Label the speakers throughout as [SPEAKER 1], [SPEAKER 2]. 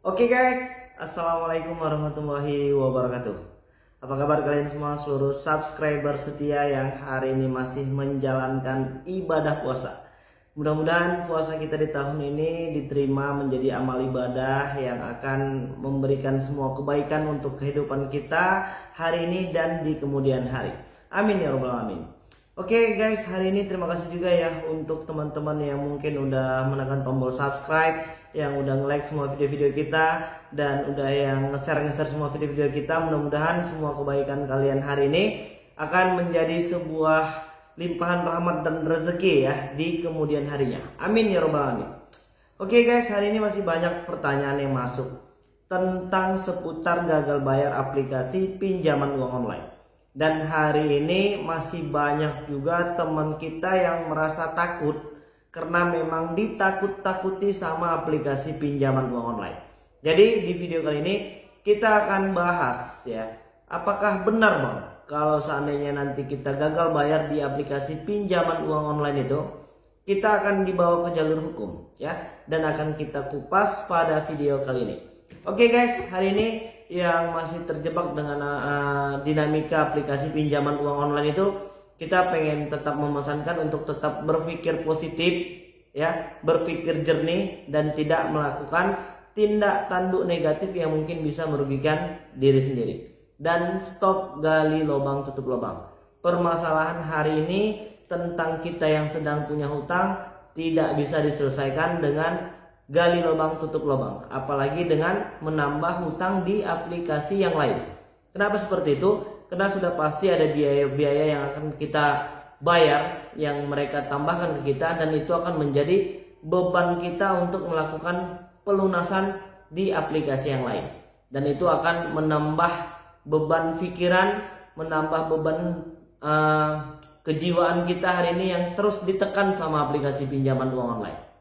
[SPEAKER 1] Oke guys, Assalamualaikum warahmatullahi wabarakatuh. Apa kabar kalian semua, seluruh subscriber setia yang hari ini masih menjalankan ibadah puasa. Mudah-mudahan puasa kita di tahun ini diterima menjadi amal ibadah yang akan memberikan semua kebaikan untuk kehidupan kita hari ini dan di kemudian hari. Amin ya rabbal alamin. Oke guys, hari ini terima kasih juga ya untuk teman-teman yang mungkin udah menekan tombol subscribe, yang udah nge-like semua video-video kita, dan udah yang nge-share semua video-video kita. Mudah-mudahan semua kebaikan kalian hari ini akan menjadi sebuah limpahan rahmat dan rezeki ya di kemudian harinya. Amin ya rabbal alamin. Oke guys, hari ini masih banyak pertanyaan yang masuk tentang seputar gagal bayar aplikasi pinjaman uang online. Dan hari ini masih banyak juga teman kita yang merasa takut karena memang ditakut-takuti sama aplikasi pinjaman uang online. Jadi di video kali ini kita akan bahas ya, apakah benar Bang kalau seandainya nanti kita gagal bayar di aplikasi pinjaman uang online itu, kita akan dibawa ke jalur hukum ya, dan akan kita kupas pada video kali ini. Oke guys, hari ini yang masih terjebak dengan dinamika aplikasi pinjaman uang online itu, kita pengen tetap memesankan untuk tetap berpikir positif ya, berpikir jernih dan tidak melakukan tindak tanduk negatif yang mungkin bisa merugikan diri sendiri. Dan stop gali lubang tutup lubang. Permasalahan hari ini tentang kita yang sedang punya hutang tidak bisa diselesaikan dengan gali lubang tutup lubang, apalagi dengan menambah hutang di aplikasi yang lain. Kenapa seperti itu? Karena sudah pasti ada biaya-biaya yang akan kita bayar, yang mereka tambahkan ke kita, dan itu akan menjadi beban kita untuk melakukan pelunasan di aplikasi yang lain. Dan itu akan menambah beban pikiran, menambah beban kejiwaan kita hari ini yang terus ditekan sama aplikasi pinjaman uang online.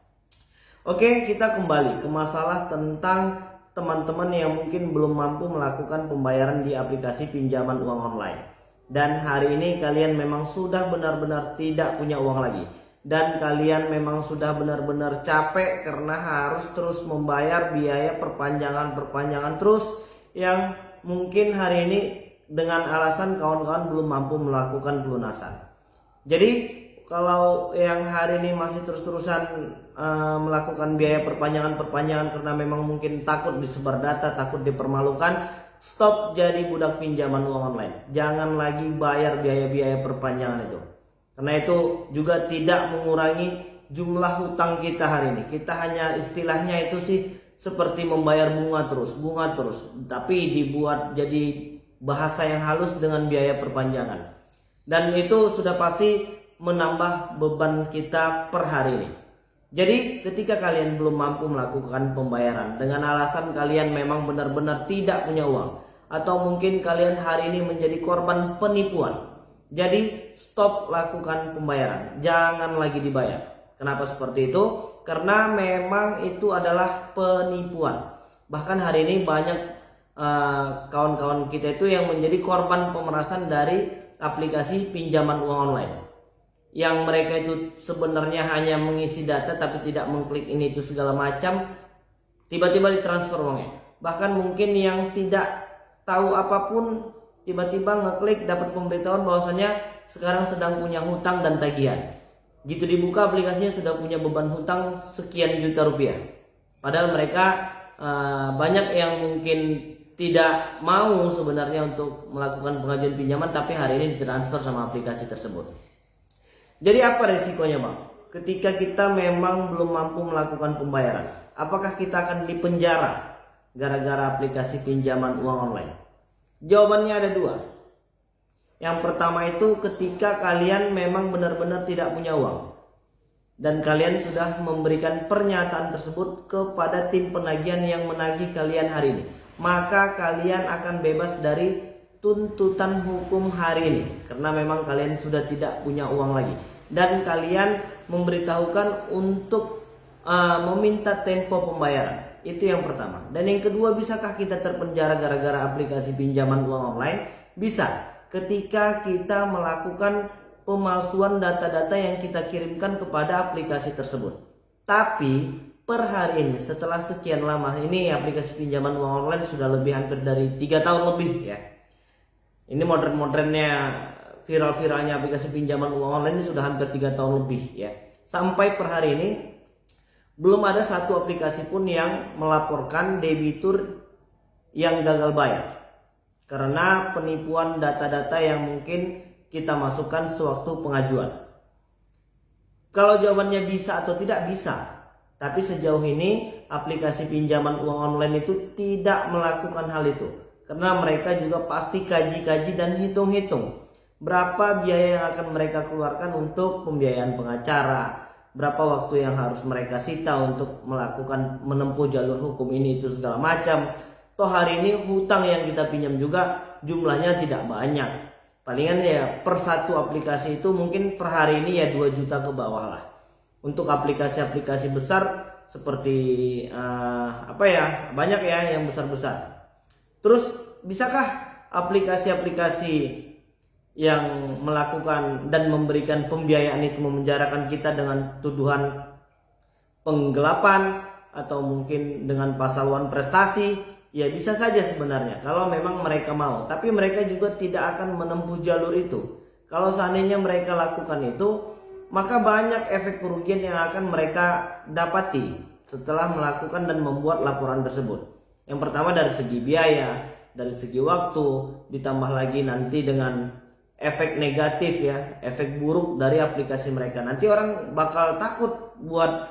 [SPEAKER 1] Oke, kita kembali ke masalah tentang teman-teman yang mungkin belum mampu melakukan pembayaran di aplikasi pinjaman uang online. Dan hari ini kalian memang sudah benar-benar tidak punya uang lagi. Dan kalian memang sudah benar-benar capek karena harus terus membayar biaya perpanjangan terus, yang mungkin hari ini dengan alasan kawan-kawan belum mampu melakukan pelunasan. Jadi kalau yang hari ini masih terus-terusan melakukan biaya perpanjangan karena memang mungkin takut disebar data, takut dipermalukan, stop jadi budak pinjaman uang online. Jangan lagi bayar biaya-biaya perpanjangan itu, karena itu juga tidak mengurangi jumlah hutang kita hari ini. Kita hanya istilahnya itu sih seperti membayar bunga terus, tapi dibuat jadi bahasa yang halus dengan biaya perpanjangan, dan itu sudah pasti menambah beban kita per hari ini. Jadi ketika kalian belum mampu melakukan pembayaran dengan alasan kalian memang benar-benar tidak punya uang, atau mungkin kalian hari ini menjadi korban penipuan, jadi stop lakukan pembayaran, jangan lagi dibayar. Kenapa seperti itu? Karena memang itu adalah penipuan. Bahkan hari ini banyak kawan-kawan kita itu yang menjadi korban pemerasan dari aplikasi pinjaman uang online, yang mereka itu sebenarnya hanya mengisi data tapi tidak mengklik ini itu segala macam, tiba-tiba ditransfer uangnya. Bahkan mungkin yang tidak tahu apapun tiba-tiba ngeklik dapat pemberitahuan bahwasanya sekarang sedang punya hutang dan tagihan. Gitu dibuka aplikasinya sudah punya beban hutang sekian juta rupiah. Padahal mereka banyak yang mungkin tidak mau sebenarnya untuk melakukan pengajuan pinjaman, tapi hari ini ditransfer sama aplikasi tersebut. Jadi apa resikonya Bang? Ketika kita memang belum mampu melakukan pembayaran, apakah kita akan dipenjara gara-gara aplikasi pinjaman uang online? Jawabannya ada dua. Yang pertama itu ketika kalian memang benar-benar tidak punya uang, dan kalian sudah memberikan pernyataan tersebut kepada tim penagihan yang menagih kalian hari ini, maka kalian akan bebas dari tuntutan hukum hari ini, karena memang kalian sudah tidak punya uang lagi. Dan kalian memberitahukan untuk meminta tempo pembayaran. Itu yang pertama. Dan yang kedua, bisakah kita terpenjara gara-gara aplikasi pinjaman uang online? Bisa, ketika kita melakukan pemalsuan data-data yang kita kirimkan kepada aplikasi tersebut. Tapi per hari ini setelah sekian lama ini aplikasi pinjaman uang online sudah lebih hampir dari 3 tahun lebih ya. Ini modern-modernnya viral-viralnya aplikasi pinjaman uang online ini sudah hampir 3 tahun lebih ya. Sampai per hari ini belum ada satu aplikasi pun yang melaporkan debitur yang gagal bayar karena penipuan data-data yang mungkin kita masukkan sewaktu pengajuan. Kalau jawabannya bisa atau tidak, bisa. Tapi sejauh ini aplikasi pinjaman uang online itu tidak melakukan hal itu. Karena mereka juga pasti kaji-kaji dan hitung-hitung berapa biaya yang akan mereka keluarkan untuk pembiayaan pengacara, berapa waktu yang harus mereka sita untuk melakukan menempuh jalur hukum ini itu segala macam. Toh hari ini hutang yang kita pinjam juga jumlahnya tidak banyak. Palingan ya per satu aplikasi itu mungkin per hari ini ya 2 juta ke bawah lah. Untuk aplikasi-aplikasi besar seperti banyak ya yang besar-besar. Terus bisakah aplikasi-aplikasi yang melakukan dan memberikan pembiayaan itu memenjarakan kita dengan tuduhan penggelapan atau mungkin dengan pasawan prestasi? Ya bisa saja sebenarnya kalau memang mereka mau, tapi mereka juga tidak akan menempuh jalur itu. Kalau seandainya mereka lakukan itu, maka banyak efek kerugian yang akan mereka dapati setelah melakukan dan membuat laporan tersebut. Yang pertama dari segi biaya, dari segi waktu, ditambah lagi nanti dengan efek negatif ya, efek buruk dari aplikasi mereka. Nanti orang bakal takut buat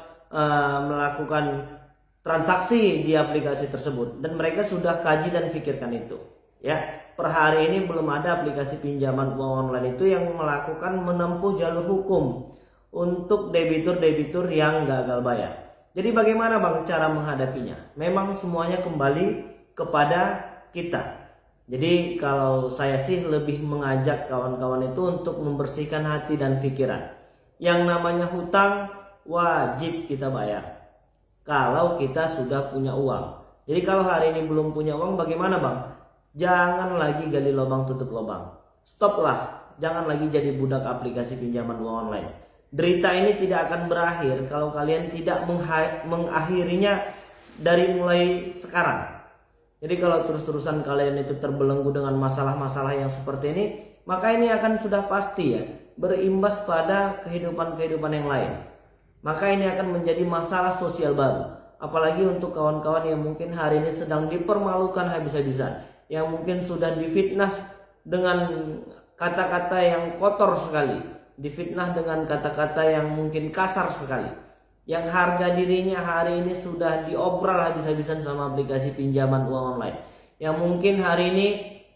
[SPEAKER 1] melakukan transaksi di aplikasi tersebut dan mereka sudah kaji dan pikirkan itu ya. Per hari ini belum ada aplikasi pinjaman uang online itu yang melakukan menempuh jalur hukum untuk debitur-debitur yang gagal bayar. Jadi bagaimana Bang cara menghadapinya? Memang semuanya kembali kepada kita. Jadi kalau saya sih lebih mengajak kawan-kawan itu untuk membersihkan hati dan pikiran. Yang namanya hutang wajib kita bayar kalau kita sudah punya uang. Jadi kalau hari ini belum punya uang bagaimana Bang? Jangan lagi gali lubang tutup lubang. Stoplah, jangan lagi jadi budak aplikasi pinjaman uang online. Derita ini tidak akan berakhir kalau kalian tidak mengakhirinya dari mulai sekarang. Jadi kalau terus-terusan kalian itu terbelenggu dengan masalah-masalah yang seperti ini, maka ini akan sudah pasti ya berimbas pada kehidupan-kehidupan yang lain. Maka ini akan menjadi masalah sosial baru. Apalagi untuk kawan-kawan yang mungkin hari ini sedang dipermalukan habis-habisan, yang mungkin sudah difitnah dengan kata-kata yang kotor sekali, difitnah dengan kata-kata yang mungkin kasar sekali, yang harga dirinya hari ini sudah diobral habis-habisan sama aplikasi pinjaman uang online, yang mungkin hari ini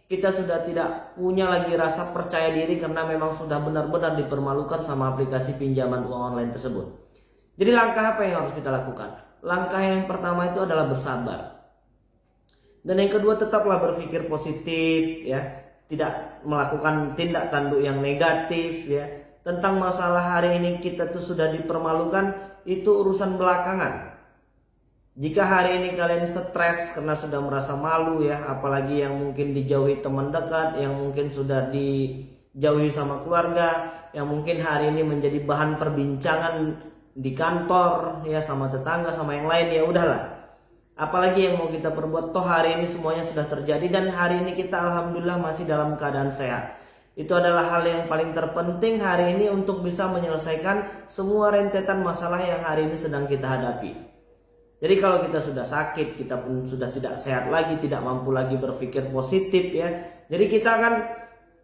[SPEAKER 1] kita sudah tidak punya lagi rasa percaya diri karena memang sudah benar-benar dipermalukan sama aplikasi pinjaman uang online tersebut. Jadi langkah apa yang harus kita lakukan? Langkah yang pertama itu adalah bersabar. Dan yang kedua tetaplah berpikir positif ya, tidak melakukan tindak tanduk yang negatif ya. Tentang masalah hari ini kita tuh sudah dipermalukan, itu urusan belakangan. Jika hari ini kalian stres karena sudah merasa malu ya, apalagi yang mungkin dijauhi teman dekat, yang mungkin sudah dijauhi sama keluarga, yang mungkin hari ini menjadi bahan perbincangan di kantor ya, sama tetangga, sama yang lain, ya udahlah. Apalagi yang mau kita perbuat, toh hari ini semuanya sudah terjadi dan hari ini kita alhamdulillah masih dalam keadaan sehat. Itu adalah hal yang paling terpenting hari ini untuk bisa menyelesaikan semua rentetan masalah yang hari ini sedang kita hadapi. Jadi kalau kita sudah sakit, kita pun sudah tidak sehat lagi, tidak mampu lagi berpikir positif ya. Jadi kita akan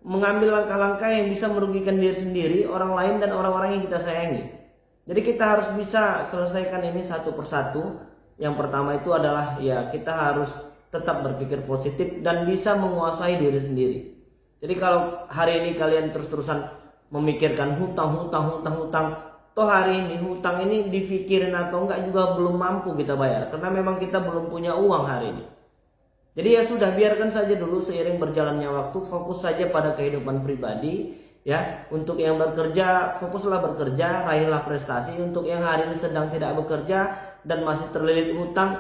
[SPEAKER 1] mengambil langkah-langkah yang bisa merugikan diri sendiri, orang lain dan orang-orang yang kita sayangi. Jadi kita harus bisa selesaikan ini satu persatu. Yang pertama itu adalah ya kita harus tetap berpikir positif dan bisa menguasai diri sendiri. Jadi kalau hari ini kalian terus-terusan memikirkan hutang, toh hari ini hutang ini dipikirin atau enggak juga belum mampu kita bayar karena memang kita belum punya uang hari ini. Jadi ya sudah, biarkan saja dulu seiring berjalannya waktu, fokus saja pada kehidupan pribadi. Ya, untuk yang bekerja, fokuslah bekerja, raihlah prestasi. Untuk yang hari ini sedang tidak bekerja dan masih terlilit hutang,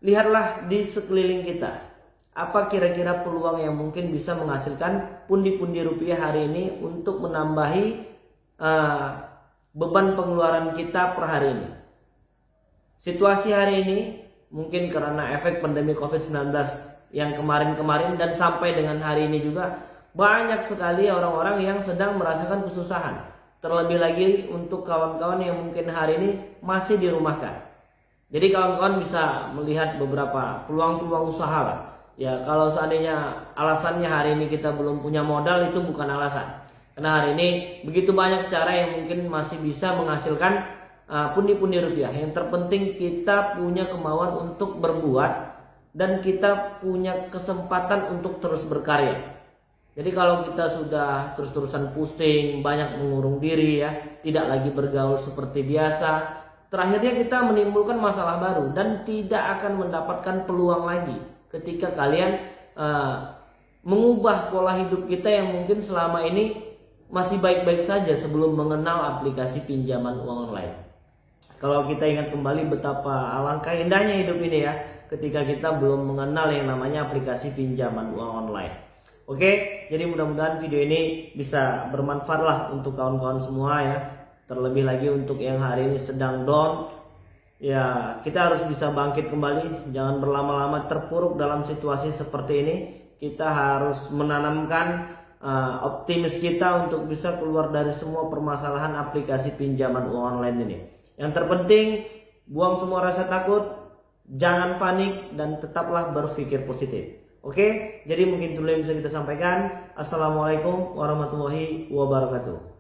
[SPEAKER 1] lihatlah di sekeliling kita. Apa kira-kira peluang yang mungkin bisa menghasilkan pundi-pundi rupiah hari ini untuk menambahi beban pengeluaran kita per hari ini. Situasi hari ini mungkin karena efek pandemi COVID-19 yang kemarin-kemarin dan sampai dengan hari ini juga banyak sekali orang-orang yang sedang merasakan kesusahan. Terlebih lagi untuk kawan-kawan yang mungkin hari ini masih dirumahkan. Jadi kawan-kawan bisa melihat beberapa peluang-peluang usaha lah. Ya, kalau seandainya alasannya hari ini kita belum punya modal, itu bukan alasan. Karena hari ini begitu banyak cara yang mungkin masih bisa menghasilkan pundi-pundi rupiah. Yang terpenting kita punya kemauan untuk berbuat dan kita punya kesempatan untuk terus berkarya. Jadi kalau kita sudah terus-terusan pusing, banyak mengurung diri ya, tidak lagi bergaul seperti biasa, terakhirnya kita menimbulkan masalah baru dan tidak akan mendapatkan peluang lagi ketika kalian mengubah pola hidup kita yang mungkin selama ini masih baik-baik saja sebelum mengenal aplikasi pinjaman uang online. Kalau kita ingat kembali betapa alangkah indahnya hidup ini ya, ketika kita belum mengenal yang namanya aplikasi pinjaman uang online. Oke, jadi mudah-mudahan video ini bisa bermanfaat lah untuk kawan-kawan semua ya. Terlebih lagi untuk yang hari ini sedang down, ya kita harus bisa bangkit kembali. Jangan berlama-lama terpuruk dalam situasi seperti ini. Kita harus menanamkan optimis kita untuk bisa keluar dari semua permasalahan aplikasi pinjaman uang online ini. Yang terpenting, buang semua rasa takut, jangan panik, dan tetaplah berpikir positif. Oke, jadi mungkin itu yang bisa kita sampaikan. Assalamualaikum warahmatullahi wabarakatuh.